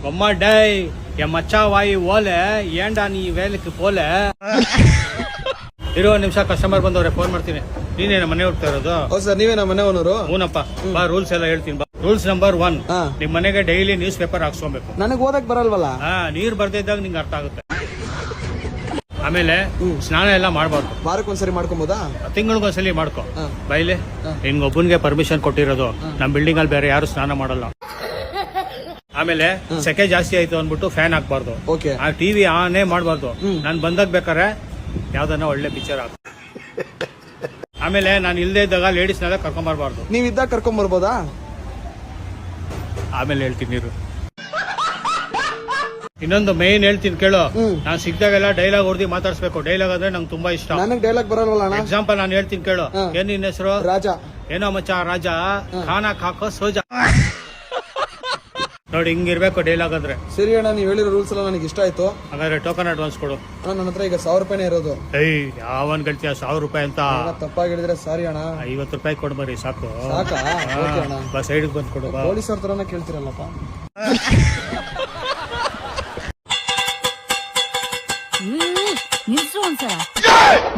కొమ్మ die ఏ మచ్చావాయి ఓಲೆ ఏండా ನೀ ವೇಲಕ್ಕೆ ಪೋಲೆ ಇರೋ ನಿಮಿಷ ಕಸ್ಟಮರ್ ಬಂದವ್ರೆ ಫೋನ್ ಮಾಡ್ತೀನಿ. ನೀನೇನ ಮನೆ ಹೋಗ್ತಾ ಇರೋದು? ಹೌದು ಸರ್, ನೀವೇ ನಮ್ಮ ಮನೆ ಓನರು? ಹೂನಪ್ಪ. ಬಾ ರೂಲ್ಸ್ ಎಲ್ಲ ಹೇಳ್ತೀನಿ ಬಾ. ರೂಲ್ಸ್ ನಂಬರ್ 1, ನಿಮ್ ಮನೆಗೆ ಡೈಲಿ ನ್ಯೂಸ್ ಪೇಪರ್ ಹಾಕ್ಸ್ಕೊಬೇಕು. ನನಗೆ ಓದಕ್ ಬರಲ್ವಲ್ಲ? ನೀರ್ ಬರ್ದೇ ಇದ್ದಾಗ ನಿಂಗೆ ಅರ್ಥ ಆಗುತ್ತೆ. ಆಮೇಲೆ ಸ್ನಾನ ಎಲ್ಲ ಮಾಡಬಾರ್ದು. ವಾರಕ್ಕೊಂದ್ಸರಿ ಮಾಡ್ಕೊಬೋದಾ? ತಿಂಗಳಿಗೊಂದ್ಸಲಿ ಮಾಡ್ಕೊ. ಬೈಲೆ ಹಿಂಗೊಬ್ಬನ್ಗೆ ಪರ್ಮಿಷನ್ ಕೊಟ್ಟಿರೋದು. ನಮ್ ಬಿಲ್ಡಿಂಗ್ ಅಲ್ಲಿ ಬೇರೆ ಯಾರು ಸ್ನಾನ ಮಾಡಲ್ಲ. ಆಮೇಲೆ ಸೆಕೆ ಜಾಸ್ತಿ ಆಯ್ತು ಅಂದ್ಬಿಟ್ಟು ಫ್ಯಾನ್ ಹಾಕ್ಬಾರ್ದು. ಆ ಟಿವಿ ಆನೇ ಮಾಡಬಾರ್ದು. ನಾನ್ ಬಂದಾಗ ಬೇಕಾರೆ ಯಾವ್ದನ್ನ ಒಳ್ಳೆ ಪಿಕ್ಚರ್ ಹಾಕ. ಆಮೇಲೆ ನಾನು ಇಲ್ದೇ ಇದ್ದಾಗ ಲೇಡೀಸ್ನೆಲ್ಲ ಕರ್ಕೊಂಬರ್ಬಾರ್ದು. ನೀವ್ ಇದ್ದಾಗ ಕರ್ಕೊಂಬರ್ಬೋದಾ? ಆಮೇಲೆ ಹೇಳ್ತೀನಿ ನೀರು. ಇನ್ನೊಂದು ಮೇನ್ ಹೇಳ್ತೀನಿ ಕೇಳು. ನಾನ್ ಸಿಕ್ದಾಗೆಲ್ಲ ಡೈಲಾಗ್ ಹೊಡೆದಿ ಮಾತಾಡ್ಸ್ಬೇಕು. ಡೈಲಾಗ್ ಅಂದ್ರೆ ನಂಗೆ ತುಂಬಾ ಇಷ್ಟ. ನನಗೆ ಡೈಲಾಗ್ ಬರಲ್ವಲ್ಲ? ಎಕ್ಸಾಂಪಲ್ ನಾನು ಹೇಳ್ತೀನಿ ಕೇಳು. ಏನ್ ನಿನ್ನ ಹೆಸರು? ರಾಜ. ಏನೋ ಮಚ್ಚ ರಾಜ ಖಾನಾ ಖಾಕೋ ಸೋಜಾ. ನೋಡಿ ಹಿಂಗಿರ್ಬೇಕು ಡೈಲಾಗ್ ಅಂದ್ರೆ. ಸರಿ ಅಣ್ಣ, ನೀವ್ ಹೇಳಿರೋ ರೂಲ್ಸ್ ಎಲ್ಲ ನನಗೆ ಇಷ್ಟ ಆಯ್ತು. ಹಾಗಾದ್ರೆ ಟೋಕನ್ ಅಡ್ವಾನ್ಸ್ ಕೊಡು. ನನ್ನ ಹತ್ರ ಈಗ 1000 ರೂಪಾಯಿನೇ ಇರೋದು. ಯಾವನ್ ಗೆಲ್ತೀಯ 1000 ರೂಪಾಯಿ ಅಂತ? ತಪ್ಪಾಗಿ ಹೇಳಿದ್ರೆ ಸಾರಿ ಅಣ್ಣ. 50 ರೂಪಾಯಿ ಕೊಡು ಬರೀ ಸಾಕು. ಸಾಕಾ? ಸೈಡ್ ಬಂದ್ ಕೊಡು. ಪೊಲೀಸರ ತರನ ಕೇಳ್ತಿರಲ್ಲಪ್ಪ. ನಿಲ್ಸು ಒಂದ್ಸಲ.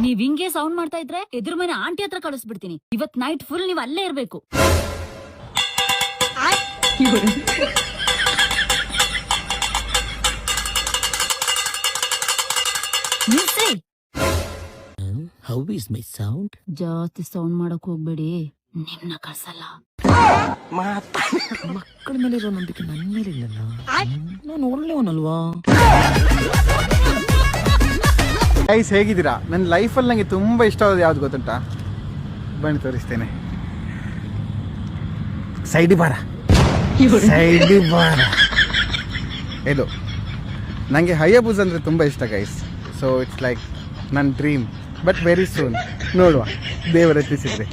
ನೀವ್ ಹಿಂಗೆ ಸೌಂಡ್ ಮಾಡ್ತಾ ಇದ್ರೆ ಎದುರು ಮನೆ ಆಂಟಿ ಹತ್ರ ಕಳಿಸ್ಬಿಡ್ತೀನಿ. ಇವತ್ ನೈಟ್ ಫುಲ್ ನೀವ್ ಅಲ್ಲೇ ಇರ್ಬೇಕು. ನಿಲ್ಸಿ. How is my sound? ಜಾಸ್ತಿ ಸೌಂಡ್ ಮಾಡಕ್ ಹೋಗ್ಬೇಡಿ, ನಿಮ್ನ ಕಳ್ಸಲ್ಲ. ಮಕ್ಕಳ ಮೇಲೆ ಇರೋ ನಂಬಿಕೆ ನನ್ನ ಮೇಲೆ ಇಲ್ಲಲ್ಲ. ನಾನು ಒಳ್ಳೆಯವನಲ್ವಾ? ಗೈಸ್ ಹೇಗಿದ್ದೀರಾ? ನನ್ನ ಲೈಫಲ್ಲಿ ನನಗೆ ತುಂಬ ಇಷ್ಟವಾದ ಯಾವ್ದು ಗೊತ್ತುಂಟಾ? ಬನ್ನಿ ತೋರಿಸ್ತೇನೆ. ಸೈಡಿ ಬಾರ ಇದು ನನಗೆ ಹೈಯಾಬುಸ ಅಂದರೆ ತುಂಬ ಇಷ್ಟ ಗೈಸ್. ಸೊ ಇಟ್ಸ್ ಲೈಕ್ ನನ್ನ ಡ್ರೀಮ್. ಬಟ್ ವೆರಿ ಸೂನ್ ನೋಡುವ, ದೇವರು ಎತ್ತಿಸಿದ್ರೆ.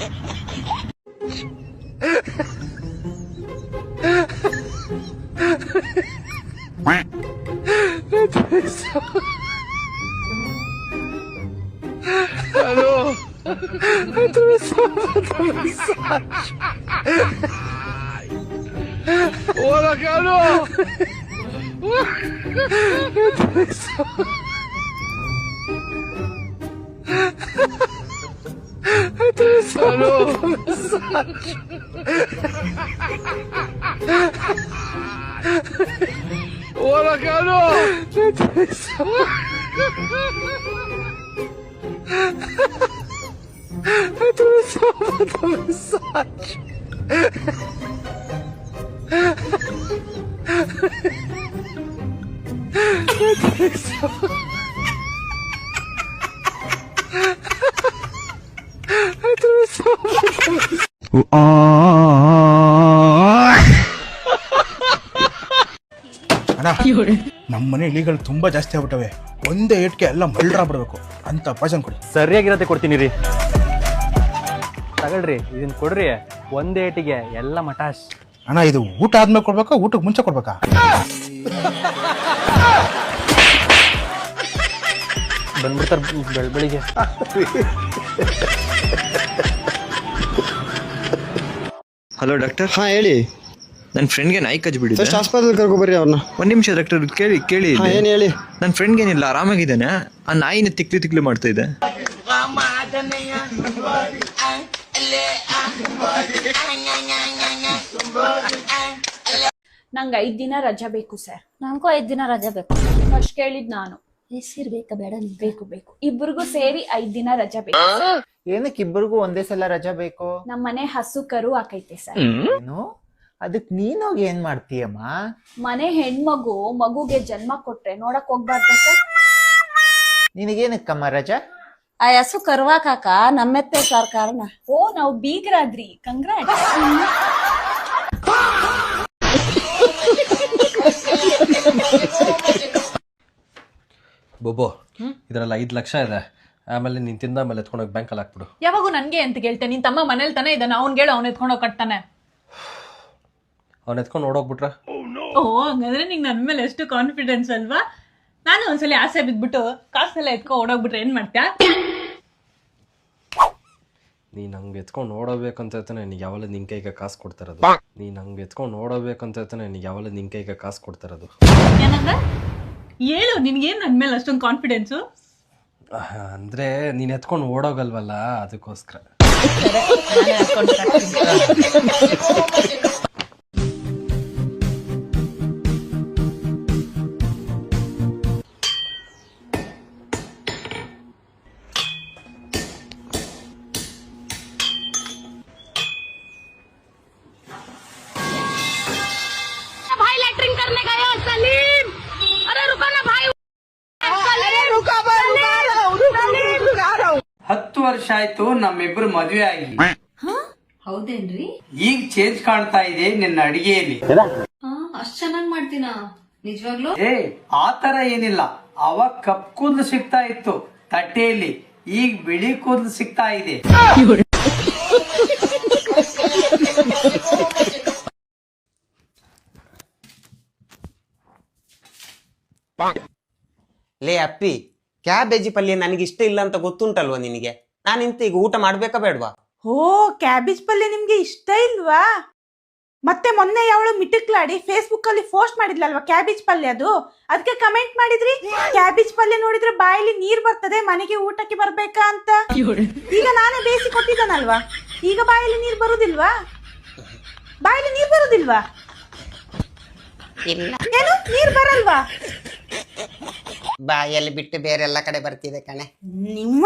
Hola, Carlos. Hola, Carlos. ನಮ್ಮ ಮನೆ ಇಲಿಗಳು ತುಂಬಾ ಜಾಸ್ತಿ ಆಗ್ಬಿಟ್ಟವೆ. ಒಂದೇ ಏಟ್ಗೆ ಎಲ್ಲ ಮಲ್ಡ್ರ ಬಿಡ್ಬೇಕು ಅಂತ ಪಾಯಸನ್ ಕೊಡಿ. ಸರಿಯಾಗಿರತ್ತೆ ಕೊಡ್ತೀನಿ ರೀ. ತಗೊಳ್ರಿ, ಇದನ್ನ ಕೊಡ್ರಿ. ಒಂದೇ ಏಟಿಗೆ ಎಲ್ಲ ಮಟಾಶ್. ಅಣ್ಣ ಇದು ಊಟ ಆದ್ಮೇಲೆ ಕೊಡ್ಬೇಕಾ ಊಟಕ್ಕೆ ಮುಂಚೆ ಕೊಡ್ಬೇಕಾ? ಬಂದ್ಬಿಡ್ತಾರ ಬೆಳಿಗ್ಗೆ. Hello doctor. ಹಾ ಹೇಳಿ. ನನ್ನ ಫ್ರೆಂಡ್ಗೆ ನಾಯಿ ಕಚ್ಬಿಟ್ಟಿದೆ. ಫಸ್ಟ್ ಹಾಸ್ಪಿಟಲ್ ಕರ್ಕೊಬರ್ರಿ ಅವ್ರನ್ನ. ಒಂದ್ ನಿಮಿಷ ಡಾಕ್ಟರ್, ಕೇಳಿ. ಏನ್ ಹೇಳಿ? ನನ್ನ ಫ್ರೆಂಡ್ಗೆ ಏನಿಲ್ಲ, ಆರಾಮಾಗಿದ್ದಾನೆ. ಆ ನಾಯಿನ ತಿಕ್ಲಿ ಮಾಡ್ತಾ ಇದೆ. ನಂಗೆ 5 ದಿನ ರಜಾ ಬೇಕು ಸರ್. ನಂಗೂ 5 ದಿನ ರಜೆ ಬೇಕು. ಫಸ್ಟ್ ಕೇಳಿದ್ ನಾನು. ಹೆಸರು ಬೇಕಾ ಬೇಡ? ಬೇಕು. ಇಬ್ಬರಿಗೂ ಸೇರಿ 5 ದಿನ ರಜಾ ಬೇಕು. ಏನಕ್ಕೆ ಇಬ್ಬರಿಗೂ ಒಂದೇ ಸಲ ರಜಾ ಬೇಕು? ನಮ್ಮನೆ ಹಸು ಕರು ಆಕೈತೆ ಸರ್. ಏನು? ಅದಕ್ ನೀನೋಗಿ ಏನ್ ಮಾಡ್ತೀಯಮ್ಮ? ಮನೆ ಹೆಣ್ಮಗು ಮಗುಗೆ ಜನ್ಮ ಕೊಟ್ರೆ ನೋಡಕ್ ಹೋಗ್ಬಾರ್ದ ಸರ್? ನಿನಗೇನಕ್ಕಮ್ಮ ರಜಾ? ಆ ಹಸು ಕರುವಾಕಾಕ ನಮ್ಮೆತ್ತೆ ಸರ್ಕಾರನ. ಓ, ನಾವು ಬೀಗ್ರಾದ್ರಿ. ಕಂಗ್ರಾಟ್ಸ್. ಬೋಬೋ, ಇದ್ರಲ್ಲಿ 5 ಲಕ್ಷ ಇದೆ. ಆಮೇಲೆ ನೀನ್ ತಿಂದ ಮೇಲೆ ಎತ್ಕೊಂಡೋಗಿ ಬ್ಯಾಂಕಲ್ಲಿ ಹಾಕ್ಬಿಡು. ಯಾವಾಗೂ ನನ್ಗೆ ಅಂತ ಕೇಳ್ತೇನೆ? ನಿನ್ ತಮ್ಮ ಮನೇಲಿ ತಾನೇ ಇದ್ದಾನೆ, ಅವ್ನ್ ಹೇಳು, ಅವ್ನು ಎತ್ಕೊಂಡೋಗಿ ಕಟ್ತಾನೆ. ಅವ್ನು ಎತ್ಕೊಂಡು ಓಡೋಗ್ಬಿಟ್ರೆ? ಓ, ಹಂಗಂದ್ರೆ ನಿಂಗೆ ನನ್ ಮೇಲೆ ಎಷ್ಟು ಕಾನ್ಫಿಡೆನ್ಸ್ ಅಲ್ವಾ? ನಾನು ಒಂದ್ಸಲಿ ಆಸೆ ಬಿದ್ಬಿಟ್ಟು ಕಾಸನ್ನೆಲ್ಲ ಎತ್ಕೊ ಓಡೋಗ್ಬಿಟ್ರೆ ಏನ್ ಮಾಡ್ತ್ಯಾ? ನೀನು ಹಂಗೆ ಎತ್ಕೊಂಡು ನೋಡಬೇಕಂತ ಹೇಳ್ತಾನೆ ನನಗೆ ಯಾವಲ್ಲ ನಿನ್ನ ಕೈಗೆ ಕಾಸು ಕೊಡ್ತಾರದು. ನೀನು ಹಂಗೆ ಎತ್ಕೊಂಡು ನೋಡಬೇಕಂತ ಹೇಳ್ತಾನೆ ನನಗೆ ಯಾವಲ್ಲ ನಿನ್ನ ಕೈಗೆ ಕಾಸು ಕೊಡ್ತಾರದು. ಏನಂದ ಹೇಳು, ನಿನ್ಗೇನು ನನ್ನ ಮೇಲೆ ಅಷ್ಟೊಂದು ಕಾನ್ಫಿಡೆನ್ಸು? ಅಂದರೆ ನೀನು ಎತ್ಕೊಂಡು ಓಡೋಗಲ್ವಲ್ಲ ಅದಕ್ಕೋಸ್ಕರ. भाई लैट्रिन करने गया सलीम, अरे रुको ना भाई, 10 ವರ್ಷ ಆಯ್ತು ನಮ್ಮಿಬ್ರು ಮದ್ವೆ ಆಗಿ. ಹೌದೇನ್ರಿ? ಈಗ ಚೇಂಜ್ ಕಾಣ್ತಾ ಇದೆ ನಿನ್ನ ಅಡಿಗೆಯಲ್ಲಿ. ಅಷ್ಟ್ ಚೆನ್ನಾಗ್ ಮಾಡ್ತೀನಾ ನಿಜವಾಗ್ಲೂ? ಆತರ ಏನಿಲ್ಲ, ಅವಾಗ ಕಪ್ ಕೂದಲು ಸಿಗ್ತಾ ಇತ್ತು ತಟ್ಟೆಯಲ್ಲಿ, ಈಗ ಬಿಳಿ ಕೂದಲು ಸಿಗ್ತಾ ಇದೆ. ಲೇ ಅಪ್ಪಿ, ಕ್ಯಾಬೇಜಿ ಪಲ್ಯ ನನಗೆ ಇಷ್ಟ ಇಲ್ಲ ಅಂತ ಗೊತ್ತುಂಟಲ್ವಾ ನಿನಗೆ? ನಾನಿಂತ ಈಗ ಊಟ ಮಾಡ್ಬೇಕಾ ಬೇಡ್ವಾ? ಓ, ಕ್ಯಾಬೇಜ್ ಪಲ್ಯ ನಿಮ್ಗೆ ಇಷ್ಟ ಇಲ್ವಾ? ಮತ್ತೆ ಮೊನ್ನೆ ಯಾವಳು ಮಿಟಕ್ಲಾಡಿ ಫೇಸ್ಬುಕ್ ಅಲ್ಲಿ ಪೋಸ್ಟ್ ಮಾಡಿದ್ಲಲ್ವಾ ಕ್ಯಾಬೇಜ್ ಪಲ್ಯ, ಅದಕ್ಕೆ ಕಮೆಂಟ್ ಮಾಡಿದ್ರಿ, ಕ್ಯಾಬೇಜ್ ಪಲ್ಯ ನೋಡಿದ್ರೆ ಬಾಯಲ್ಲಿ ನೀರ್ ಬರ್ತದೆ, ಮನೆಗೆ ಊಟಕ್ಕೆ ಬರ್ಬೇಕಾ ಅಂತ. ಈಗ ನಾನೇ ಬೇಯಿಸಿ ಕೊಟ್ಟಿದ್ದಾನಲ್ವಾ, ಈಗ ಬಾಯಲ್ಲಿ ನೀರ್ ಬರುದಿಲ್ವಾ? ಬಾಯಲ್ಲಿ ನೀರ್ ಬರುದಿಲ್ವಾ? ಏನು ನೀರ್ ಬರಲ್ವಾ? ಬಾಯಲ್ಲಿ ಬಿಟ್ಟು ಬೇರೆ ಎಲ್ಲ ಕಡೆ ಬರ್ತಿದೆ ಕಣೆ ನಿಮ್ಮ.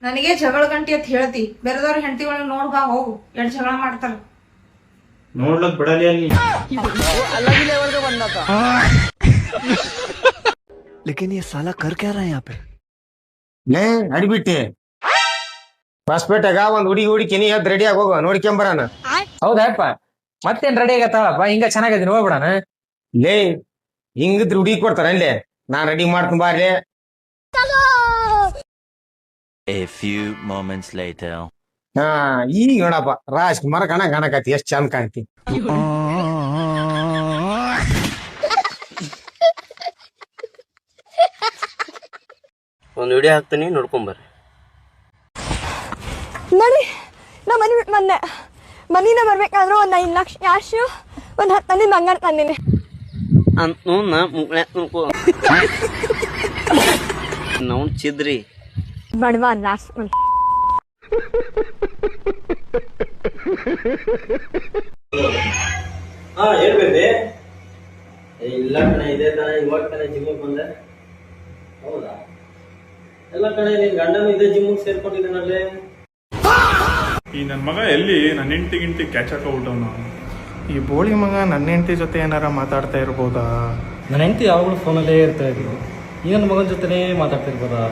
ನನಗೆ ಜಗಳ ಗಂಟೆ ಅಂತ ಹೇಳ್ತಿ, ಬೇರೆದವ್ರ ಹೆಂಡತಿಗಳನ್ನ ನೋಡ್ಬಾ ಹೋಗು, ಎಷ್ಟ್ ಜಗಳ ಮಾಡ್ತಾರ. ನೋಡ್ಲಕ್ ಬಿಡಲಿ ಅಲ್ಲಿ. लेकिन ये साला कर क्या रहा है यहाँ पे? ಲೇ ಅಡಿಬಿಟ್ಟೆ, ಹೊಸಪೇಟೆಗ ಒಂದ್ ಹುಡುಗಿ ಕೆನಿ ಎದ್ ರೆಡಿ ಆಗಿ ಹೋಗೋ, ನೋಡ್ಕೊಂಬರಾನ. ಹೌದಪ್ಪ, ಮತ್ತೇನ್ ರೆಡಿ ಆಗತ್ತಪ್ಪ? ಹಿಂಗ ಚೆನ್ನಾಗಿದ್ದೀನಿ, ಹೋಗ್ಬಿಡಣ. ಲೇ ಹಿಂಗಿದ್ರೆ ಹುಡುಗಿ ಕೊಡ್ತಾರ ಅಲ್ಲೇ, ನಾನ್ ರೆಡಿ ಮಾಡ್ತೀನಿ ಬಾರ್ಲೆ. A few moments later. ಹಾ, ಈಗ ನೋಡಪ್ಪ ರಾಜ್ಕುಮಾರ್ ಕಾಣಕತ್ತಿ, ಎಷ್ಟ್ ಚಂದ ಕಾಣ್ತಿ. ಒಂದ್ ವಿಡಿಯೋ ಹಾಕ್ತೀನಿ, ನೋಡ್ಕೊಂಬರ್ರಿ. ನೋಡಿ, ನಾ ಮನಿ ಬಿಟ್ಟು ಬಂದೆ. ಮನಿನ ಬರ್ಬೇಕಾದ್ರೂ ಒಂದ್ 5 ಲಕ್ಷ ಕ್ಯಾಶ್, ಒಂದ್ 10 ಮಂದಿ ಬಂಗಾರ ತಂದಿನಿ. ನಾವು ಚಿದ್ರಿ ಬಡವ ಲಾಸ್ಟ್ ಹೇಳ್ಬೇಡಿ. ಇಲ್ಲ ಕಣ, ಇದೇ ತರ ಇವಾಗ ಕಣ ಜಿಮ್ಗೆ ಬಂದೆ. ಹೌದಾ? ಎಲ್ಲ ಕಡೆ ನಿನ್ ಗಂಡನು ಇದೇ ಜಿಮ್ಗೆ ಸೇರ್ಕೊಂಡಿದ್ದಾನಲ್ಲೇ. ಈ ನನ್ನ ಮಗ ಎಲ್ಲಿ ನನ್ನ ಹೆಂಡತಿ ಕ್ಯಾಚ್ ಹಾಕೋಬಿಟ್ಟವನು. ಈ ಬೋಳಿ ಮಗ ನನ್ನ ಹೆಂಡತಿ ಜೊತೆ ಏನಾರ ಮಾತಾಡ್ತಾ ಇರ್ಬೋದಾ? ನನ್ನ ಹೆಂಡತಿ ಯಾವಾಗಲೂ ಫೋನಲ್ಲೇ ಇರ್ತಾ ಇದ್ರು, ಈ ನನ್ನ ಮಗನ ಜೊತೆನೇ ಮಾತಾಡ್ತಿರ್ಬೋದಾ?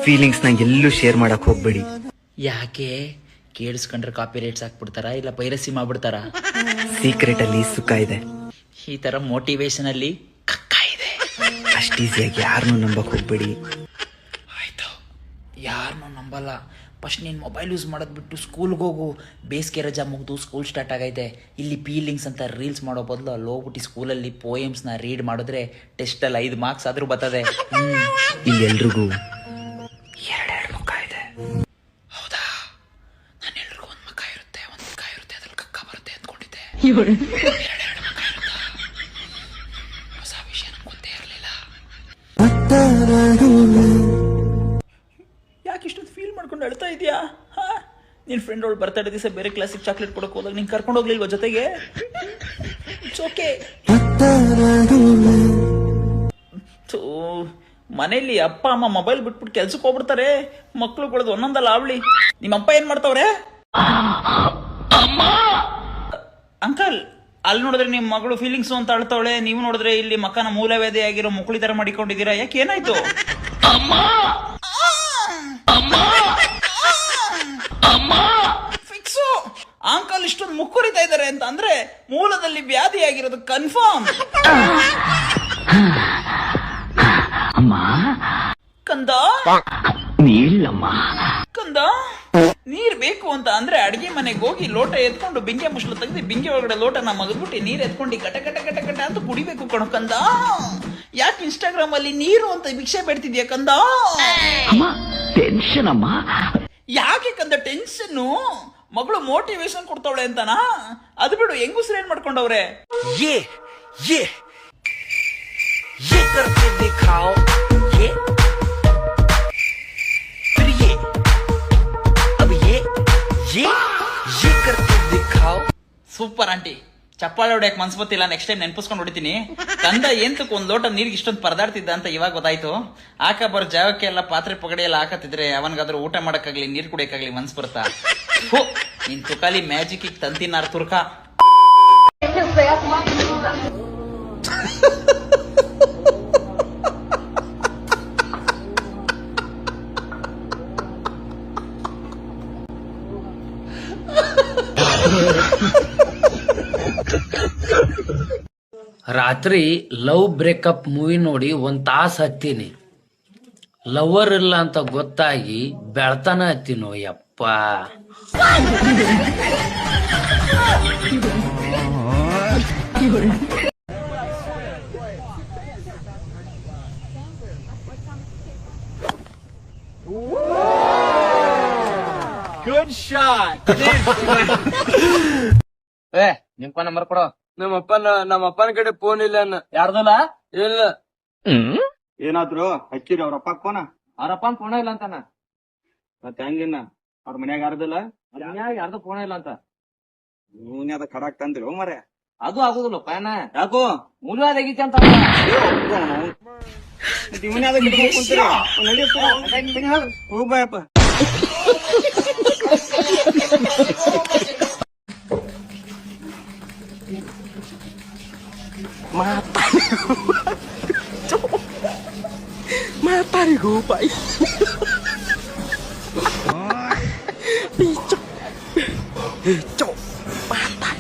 ಫೀಲಿಂಗ್ಸ್ ನ ಎಲ್ಲೂ ಶೇರ್ ಮಾಡಕ್ ಹೋಗ್ಬೇಡಿ. ಯಾಕೆ? ಕೇಳಿಸ್ಕೊಂಡ್ರೆ ಕಾಪಿ ರೇಟ್ಸ್ ಹಾಕ್ಬಿಡ್ತಾರ, ಇಲ್ಲ ಪೈರಸಿ ಮಾಡ್ಬಿಡ್ತಾರ? ಸೀಕ್ರೆಟ್ ಅಲ್ಲಿ ಸುಖ ಇದೆ, ಈ ತರ ಮೋಟಿವೇಶನ್ ಅಲ್ಲಿ ಕಕ್ಕ ಇದೆ. ಅಷ್ಟು ಈಸಿಯಾಗಿ ಯಾರನ್ನೂ ನಂಬಕ್ ಹೋಗ್ಬೇಡಿ. ಆಯ್ತು, ಯಾರನ್ನೂ ನಂಬಲ್ಲ. ಫಸ್ಟ್ ನೀನು ಮೊಬೈಲ್ ಯೂಸ್ ಮಾಡೋದು ಬಿಟ್ಟು ಸ್ಕೂಲ್ಗೆ ಹೋಗು. ಬೇಸಿಗೆ ರಜಾ ಮುಗಿದು ಸ್ಕೂಲ್ ಸ್ಟಾರ್ಟ್ ಆಗೈತೆ. ಇಲ್ಲಿ ಫೀಲಿಂಗ್ಸ್ ಅಂತ ರೀಲ್ಸ್ ಮಾಡೋ ಬದಲು ಅಲ್ಲಿ ಹೋಗ್ಬಿಟ್ಟು ಸ್ಕೂಲಲ್ಲಿ ಪೋಯಮ್ಸ್ನ ರೀಡ್ ಮಾಡಿದ್ರೆ ಟೆಸ್ಟಲ್ಲಿ 5 ಮಾರ್ಕ್ಸ್ ಆದರೂ ಬರ್ತದೆ. ಇಲ್ಲಿ ಎಲ್ರಿಗೂ 2 ಮುಖ ಇದೆ. ಹೌದಾ? ನಾನು ಎಲ್ರಿಗೂ ಒಂದು ಮುಖ ಇರುತ್ತೆ, ಅದ್ರಲ್ಲಿ ಕಕ್ಕ ಬರುತ್ತೆ ಅಂದ್ಕೊಂಡಿದ್ದೆ. 2 ಮುಖ ಇರುತ್ತಾ? ಹೊಸ ವಿಷಯ ನಂಗೆ ಗೊತ್ತೇ ಇರಲಿಲ್ಲ. ಯಾಕೆ ಇಷ್ಟೊಂದು ಫೀಲ್ ಮಾಡ್ಕೊಂಡು ಅಳ್ತಾ ಇದೆಯಾ? ನಿನ್ನ ಫ್ರೆಂಡ್ ಅವಳು ಬರ್ತಡೇ ದಿವಸ ಬೇರೆ ಕ್ಲಾಸಿಗೆ ಚಾಕ್ಲೇಟ್ ಕೊಡೋಕೆ ಹೋದಾಗ ನೀನು ಕರ್ಕೊಂಡು ಹೋಗ್ಲಿಲ್ವ ಜೊತೆಗೆ? It's okay. ಮನೇಲಿ ಅಪ್ಪ ಅಮ್ಮ ಮೊಬೈಲ್ ಬಿಟ್ಬಿಟ್ಟು ಕೆಲ್ಸಕ್ಕೆ ಹೋಗ್ಬಿಡ್ತಾರೆ. ಮಕ್ಳುಗಳದ್ದು ಒಂದೊಂದಲ್ಲ ಅವಳಿ. ನಿಮ್ಮ ಅಪ್ಪ ಏನ್ ಮಾಡ್ತಾವ್ರೆ? ಅಂಕಲ್, ಅಲ್ಲಿ ನೋಡಿದ್ರೆ ನಿಮ್ ಮಗಳು ಫೀಲಿಂಗ್ಸ್ ಅಂತ ಅಳ್ತಾವಳೆ, ನೀವು ನೋಡಿದ್ರೆ ಇಲ್ಲಿ ಮಕ್ಕನ ಮೂಲವೇದಿ ಆಗಿರೋ ಮುಕುಳಿ ತರ ಮಾಡಿಕೊಂಡಿದ್ದೀರಾ. ಯಾಕೆ ಏನಾಯ್ತು? ಫಿಕ್ಸು ಅಂಕಲ್ ಇಷ್ಟೊಂದು ಮುಕ್ಕುರಿತಾ ಇದ್ದಾರೆ ಅಂತ ಅಂದ್ರೆ ಮೂಲದಲ್ಲಿ ವ್ಯಾಧಿ ಆಗಿರೋದು ಕನ್ಫರ್ಮ್. ಕಂದ ಕಂದ ನೀರ್ ಬೇಕು ಅಂತ ಅಂದ್ರೆ ಅಡಿಗೆ ಮನೆಗೆ ಹೋಗಿ ಲೋಟ ಎತ್ಕೊಂಡು ಬಿಂಗೆ ಮುಷ್ಲು ತೆಗೆದು ಬಿಂಗೆ ಒಳಗಡೆ ಲೋಟನ ಮಗದ್ಬಿಟ್ಟು ನೀರ್ ಎತ್ಕೊಂಡು ಗಟ ಗಟ ಗಟ ಗಟ ಅಂತ ಕುಡಿಬೇಕು ಕಣೋ ಕಂದ. ಯಾಕೆ ಇನ್ಸ್ಟಾಗ್ರಾಮ್ ಅಲ್ಲಿ ನೀರು ಅಂತ ಭಿಕ್ಷೆ ಬೇಡ್ತಿದ್ಯಾ ಕಂದ? ಟೆನ್ಷನ್ ಅಮ್ಮ. ಯಾಕೆ ಕಂದ ಟೆನ್ಷನ್? ಮಗಳು ಮೋಟಿವೇಶನ್ ಕೊಡ್ತಾವಳೆ ಅಂತನಾ? ಅದು ಬಿಡು, ಹೆಂಗುಸ್ರು ಏನ್ ಮಾಡ್ಕೊಂಡವ್ರೆ? ಸೂಪರ್ ಆಂಟಿ, ಚಪ್ಪಾಳೆ ಹೊಡ್ಯಕ್ ಮನ್ಸ್ ಗೊತ್ತಿಲ್ಲ, ನೆಕ್ಸ್ಟ್ ಟೈಮ್ ನೆನ್ಪಿಸ್ಕೊಂಡು ಹೊಡಿತೀನಿ. ಕಂದ ಏಂತಕ್ ಒಂದ್ ಲೋಟ ನೀರಿಗೆ ಇಷ್ಟೊಂದು ಪರದಾಡ್ತಿದ್ದ ಅಂತ ಇವಾಗ ಗೊತ್ತಾಯ್ತು. ಆಕ ಬರೋ ಜಾಗಕ್ಕೆ ಎಲ್ಲ ಪಾತ್ರೆ ಪಗಡೆ ಎಲ್ಲ ಹಾಕತ್ತಿದ್ರೆ ಅವನ್ಗಾದ್ರೂ ಊಟ ಮಾಡಕ್ಕಾಗ್ಲಿ ನೀರ್ ಕುಡಿಯಕ್ಕಾಗ್ಲಿ ಮನ್ಸ್ ಬರ್ತಾ? ನಿನ್ ತುಕಾಲಿ ಮ್ಯಾಜಿಕ್ ತಂತಿನಾರ್ ತುರ್ಕ. ರಾತ್ರಿ ಲವ್ ಬ್ರೇಕಪ್ ಮೂವಿ ನೋಡಿ 1 ತಾಸು ಹತ್ತೀನಿ. ಲವರ್ ಇಲ್ಲ ಅಂತ ಗೊತ್ತಾಗಿ ಬೆಳ್ತಾನ ಹತ್ತೀನೋ ಯಪ್ಪ. Good shot. ನಿಮ್ಪ ನಂಬರ್ ಕೊಡೋ. ನಮ್ಮಪ್ಪನ ಕಡೆ ಫೋನ್ ಇಲ್ಲ. ಯಾರ್ದಲ್ಲ? ಇಲ್ಲ. ಏನಾದ್ರು ಹಚ್ಚಿರಿ ಅವ್ರ ಅಪ್ಪ ಫೋನ? ಅವ್ರಪ್ಪನ್ ಫೋನ ಇಲ್ಲ ಅಂತಾನ. ಮತ್ತೆ ಹೆಂಗಿನ್ನ ಅವ್ರ ಮನ್ಯಾಗ ಯಾರ್ದಿಲ್ಲ? ಯಾರ್ದು ಫೋನ ಇಲ್ಲ ಅಂತ. ನೀನ್ ಅದ ಖಡಾಕ್ ತಂದಿರೋ ಮರೆ. ಅದು ಆಗುದಿಲ್ಲ ಪ್ಯಾನ. ಯಾಕೋ ಮೂಲವಾದ ಆಗೈತಿ ಅಂತ. ಹೋಗ್ಬಾಯಪ್ಪ. Matarigo pai. Bicho. Bicho. Matai.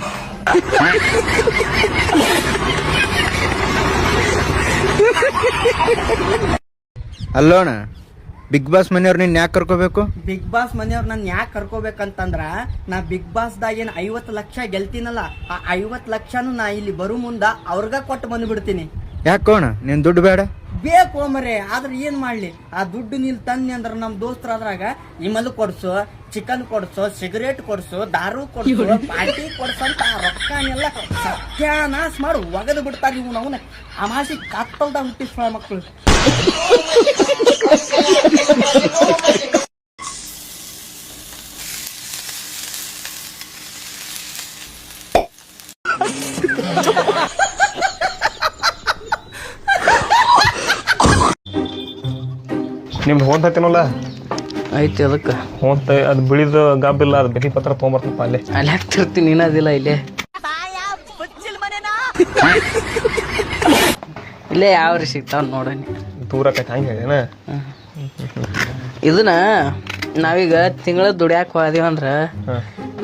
ಅಲ್ಲೋಣ, ಬಿಗ್ ಬಾಸ್ ಮನೆಯವ್ರು ನಿನ್ ಯಾಕೆ ಕರ್ಕೋಬೇಕು? ಬಿಗ್ ಬಾಸ್ ಮನೆಯವ್ರು ನನ್ ಯಾಕೆ ಕರ್ಕೋಬೇಕಂತಂದ್ರ, ನಾ ಬಿಗ್ ಬಾಸ್ ದಾಗ ಏನ್ 50 ಲಕ್ಷ ಗೆಲ್ತೀನಲ್ಲ, ಆ 50 ಲಕ್ಷನು ನಾ ಇಲ್ಲಿ ಬರು ಮುಂದ ಅವ್ರಗ ಕೊಟ್ಟು ಬಂದ್ಬಿಡ್ತೀನಿ. ಯಾಕೋಣ ನಿನ್ ದುಡ್ಡು ಬೇಡ? ಬೇಕು ಮರೆ, ಆದ್ರೆ ಏನ್ ಮಾಡ್ಲಿ, ಆ ದುಡ್ಡು ನೀಲ್ ತಂದಿ ಅಂದ್ರ ನಮ್ ದೋಸ್ತರ ಅದ್ರಾಗ ಇಮಲ್ ಕೊಡ್ಸು, ಚಿಕನ್ ಕೊಡ್ಸು, ಸಿಗರೇಟ್ ಕೊಡ್ಸು, ದಾರು ಕೊಡ್ಸು, ಪಾರ್ಟಿ ಕೊಡ್ಸಂತ ರೊಕ್ಕನೆಲ್ಲ ಸತ್ಯಾನಾಶ ಮಾಡಿ ಒಗದು ಬಿಡ್ತಾರ. ಇವ್ ನಾವು ಅಮಾಸಿ ಕತ್ತಲ್ದಾಗ ಹುಟ್ಟಿಸ್ಕೊಳ್ಳೋ ಮಕ್ಕಳು. ನಿಮ್ದು ಹೊಂತೈತಿನಲ್ಲ ಐತಿ ಅದಕ್ಕ ಹೊಂತ ಅದು ಬಿಳಿದ ಗಬ್ಬಿಲ್ಲ, ಅದು ಬೆಲಿ ಪತ್ರ ತೊಗೊಂಬರ್ತಪ್ಪ ಅಲ್ಲೇ. ಅಲ್ಲಿ ಹಾಕ್ತಿರ್ತೀನಿ, ಇನ್ನದಿಲ್ಲ ಇಲ್ಲೇ ಇಲ್ಲೇ ಯಾವ್ರಿ ಸಿಗ್ತಾವ ನೋಡನಿ. ದೂರ ಆಕೈತಿ ಹಂಗೆ ಹೇಳೇನ? ಇದನ್ನ ನಾವೀಗ ತಿಂಗಳ ದುಡ್ಯಾಕ ಹೋದಿವಂದ್ರ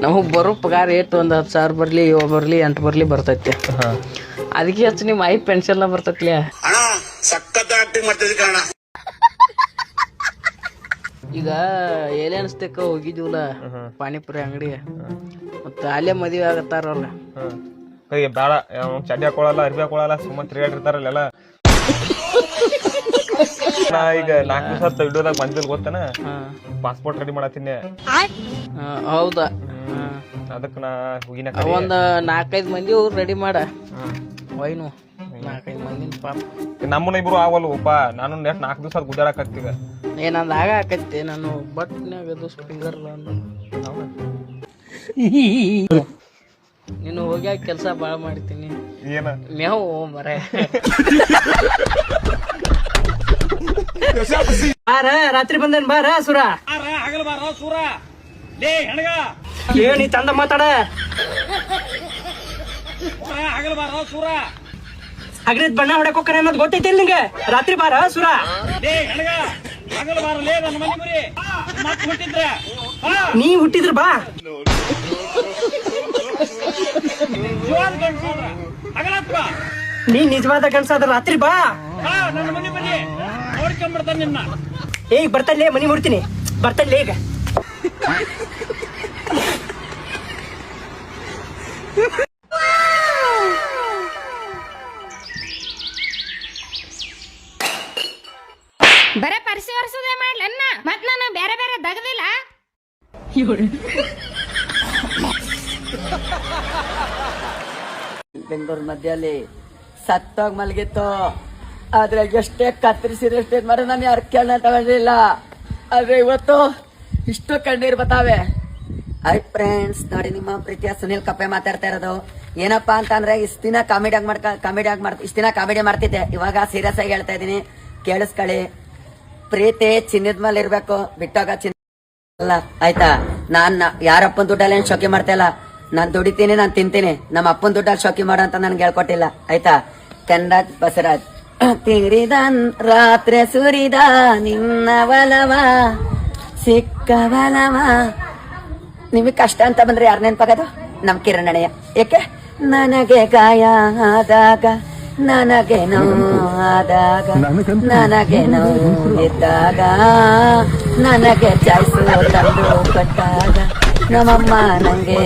ನಮಗ್ ಬರೋ ಪಗಾರ ಏಟ್ 10,000 ಬರ್ಲಿ, 7 ಬರ್ಲಿ, 8 ಬರ್ಲಿ ಬರ್ತೈತಿ. ಅದಕ್ಕೆ ಹೆಚ್ಚು ನಿಮ್ ಐ ಪೆನ್ಷನ್ ಬರ್ತೈತ್ಲಿ. ಈಗ ಏಲಿಯನ್ಸ್ತಕ್ಕ ಹೋಗಿದ್ವಿಲ್ಲ ಪಾನಿಪುರಿ ಅಂಗಡಿ, ಮತ್ತ ಅಲ್ಲೇ ಮದ್ವೆ ಆಗತ್ತಾರ ಅವ್ರ. ಬೇಡ, ಚಡ್ಡಿ ಹಾಕೊಳಲ್ಲ, ಅರ್ಬಿ ಹಾಕೊಳಲ್ಲ, ಸುಮ್ಮನೆ ತಿರುಗಾಡಿರ್ತಾರಲ್ಲ. ನಾ ಈಗ 4 ದಿವಸ ವಿಡಿಯೋದಾಗ ಬಂದಿಲ್ ಗೊತ್ತನ, ಪಾಸ್ಪೋರ್ಟ್ ರೆಡಿ ಮಾಡತ್ತೀನಿ. ಹೌದಾ? ಅದಕ್ಕೆ ನಾ ಹೋಗಿನ ಒಂದ್ 4-5 ಮಂದಿ ರೆಡಿ ಮಾಡ. ವೈನು 4-5 ಮಂದಿ ಪಾಪ. ನಮ್ಮನ್ನ ಇಬ್ರು ಆಗಲ್ವಪ್ಪ, ನಾನು 4 ದಿವಸ ಗುದ್ದಾಡಕತ್ತೀಗ. ಏನಂದ ಆಗ ಆಕೈತಿ, ನಾನು ಬಟ್ನ್ಯಾಗ ಅದು ಫಿಂಗರ್ ನೀನು ಹೋಗ್ಯಾಗ ಕೆಲಸ ಬಾಳ ಮಾಡ್ತೀನಿ. ಏನ ಮೇವು ಮರೆ ರಾತ್ರಿ ಬಂದೇನ್ ಬಾರ ಸುರ ಆಗಲ್ ಬಾರ ಸೂರ ಲೇ ಹೆಣಗ ನೀ ಚಂದ ಮಾತಾಡ. ಹಗಲು ಬಾರ ಸೂರ ಹಗರಿದ್ ಬಣ್ಣ ಹೊಡಕ್ ಹೋಗ್ತಾರೆ ಅನ್ನೋದು ಗೊತ್ತೈತಿ ನಿಂಗೆ? ರಾತ್ರಿ ಬಾರ ಸುರ. ಹಗಲು ಬಾರಲೇ ನನ್ನ ಮನೆ ಗುರಿ ಮತ್ ಹುಟ್ಟಿದ್ರೆ ನೀ ಹುಟ್ಟಿದ್ರ ಬಾ. ನೀ ನಿಜವಾದ ಗಂಡಸಾದ್ರ ರಾತ್ರಿ ಬಾ. ನನ್ನ ಮನೆ ಬನ್ನಿ ನೋಡ್ಕೊಂಡ್ಬಿಡ್ತಾನೆ ನಿನ್ನ. ಈಗ ಬರ್ತಲ್ಲೇ ಮನಿ ಮುಡ್ತೀನಿ, ಬರ್ತಲ್ಲೇ ಈಗ. ಬರೇ ಪರಿಸಿ ವರ್ಷದೇ ಮಾಡ್ಲನ್ನ ಮತ್ ನಾನು ಬೇರೆ ಬೇರೆ ದಗದಿಲ್ಲ. ಬೆಂಗಳೂರು ಮಧ್ಯದಲ್ಲಿ ಸತ್ತಾಗ ಮಲಗಿತ್ತು. ಆದ್ರೆ ಎಷ್ಟೇ ಕತ್ತರಿಸಿದಷ್ಟೇ ಮಾಡಿ ನಾನು ಯಾರು ಕೇಳ ತಗೊಂಡಿಲ್ಲ. ಆದ್ರೆ ಇವತ್ತು ಇಷ್ಟು ಕಣ್ಣೀರ್ ಬತ್ತಾವೆ. ಹಾಯ್ ಫ್ರೆಂಡ್ಸ್, ನೋಡಿ ನಿಮ್ಮ ಪ್ರೀತಿಯ ಸುನಿಲ್ ಕಪ್ಪೆ ಮಾತಾಡ್ತಾ ಇರೋದು. ಏನಪ್ಪಾ ಅಂತಂದ್ರೆ ಇಷ್ಟ ದಿನ ಕಾಮಿಡಿ ಮಾಡ್ತಿದ್ದೆ, ಇವಾಗ ಸೀರಿಯಸ್ ಆಗಿ ಹೇಳ್ತಾ ಇದೀನಿ, ಕೇಳಿಸ್ಕೊಳ್ಳಿ. ಪ್ರೀತಿ ಚಿನ್ನದ ಮೇಲೆ ಇರ್ಬೇಕು, ಬಿಟ್ಟೋಗ ಚಿನ್ನ ಅಲ್ಲ, ಆಯ್ತಾ? ನಾನ್ ಯಾರಪ್ಪನ ದುಡ್ಡಲ್ಲಿ ಏನ್ ಶೋಕಿ ಮಾಡ್ತಾ ಇಲ್ಲ. ನಾನ್ ದುಡಿತೀನಿ, ನಾನ್ ತಿಂತೀನಿ. ನಮ್ಮ ಅಪ್ಪನ ದುಡ್ಡಲ್ಲಿ ಶೋಕಿ ಮಾಡು ಅಂತ ನನ್ಗೆ ಹೇಳ್ಕೊಟ್ಟಿಲ್ಲ, ಆಯ್ತಾ? ಕನ್ನಡ ಬಸವರಾಜ್. ತಿರಿದನ್ ರಾತ್ರಿ ಸುರಿದ ನಿನ್ನ ಒಲವ ಸಿಕ್ಕವಲವ. ನಿಮಗೆ ಕಷ್ಟ ಅಂತ ಬಂದ್ರೆ ಯಾರು ನೆನ್ಪಾಗದು? ನಮ್ ಕಿರಣಯ್ಯ. ಯಾಕೆ? ನನಗೆ ಗಾಯ ಆದಾಗ, ನನಗೆ ನೋವಾದಾಗ, ನನಗೆ ನೋವಿದ್ದಾಗ, ನನಗೆ ಚಾಯ್ಸು ತಂದು ಕೊಟ್ಟಾಗ, ನಮ್ಮಮ್ಮ ನಂಗೆ